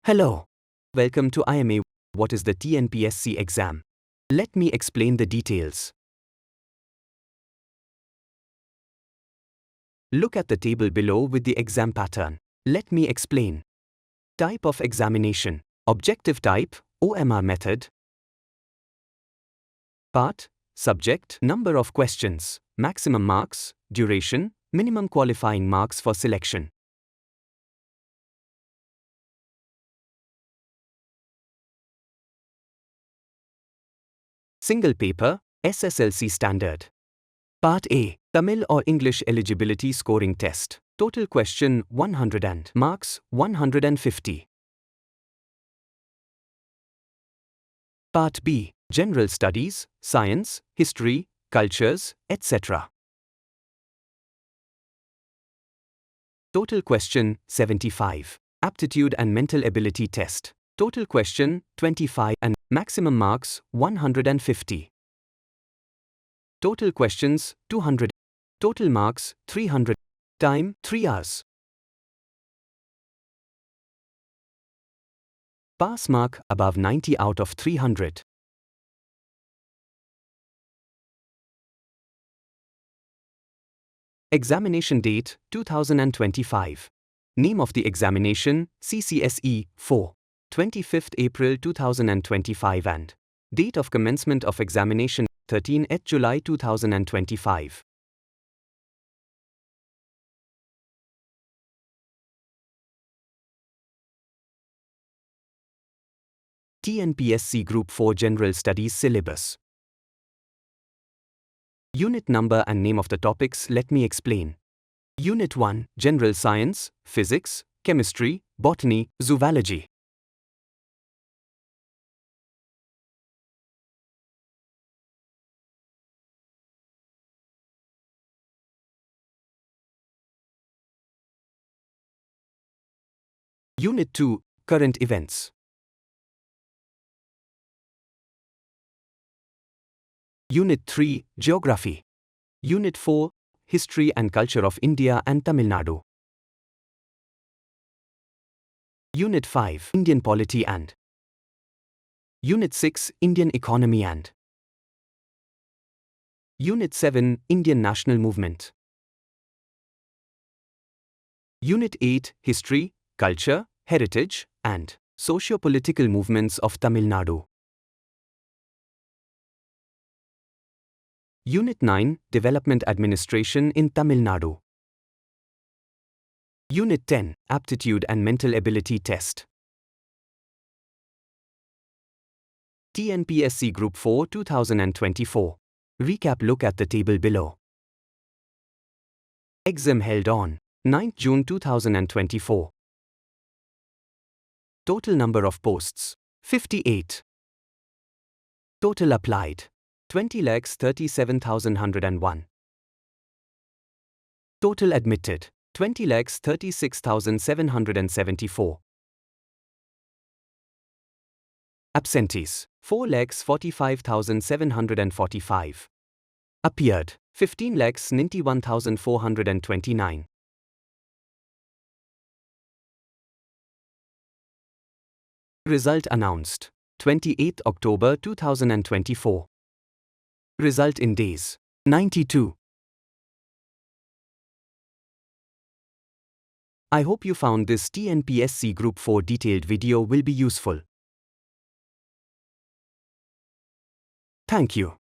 Hello. Welcome to IMA. What is the TNPSC exam? Let me explain the details. Look at the table below with the exam pattern. Let me explain. Type of examination. Objective type, OMR method. Part, subject, number of questions, maximum marks, duration, minimum qualifying marks for selection. Single paper, SSLC standard. Part A, Tamil or English eligibility scoring test. Total question 100 and marks 150. Part B, General Studies, Science, History, Cultures, etc. Total question 75. Aptitude and mental ability test. Total question 25 and maximum marks 150. Total questions 200. Total marks 300. Time 3 hours. Pass mark above 90 out of 300. Examination date 2025. Name of the examination CCSE 4. 25th April 2025 and date of commencement of examination 13th July 2025. TNPSC Group 4 General Studies Syllabus. Unit number and name of the topics let me explain. Unit 1, General Science, Physics, Chemistry, Botany, Zoology. Unit 2, Current Events. Unit 3, Geography. Unit 4, History and Culture of India and Tamil Nadu. Unit 5, Indian Polity and Unit 6, Indian Economy and Unit 7, Indian National Movement. Unit 8, History, Culture, Heritage, and Socio-Political Movements of Tamil Nadu. Unit 9, Development Administration in Tamil Nadu. Unit 10, Aptitude and Mental Ability Test. TNPSC Group 4 2024. Recap. Look at the table below. Exam held on 9th June 2024. Total number of posts 58. Total applied 20,37,101. Total admitted 20,36,774. Absentees 4,45,745. Appeared 15,91,429. Result announced 28th October 2024. Result in days 92. I hope you found this TNPSC Group 4 detailed video will be useful. Thank you.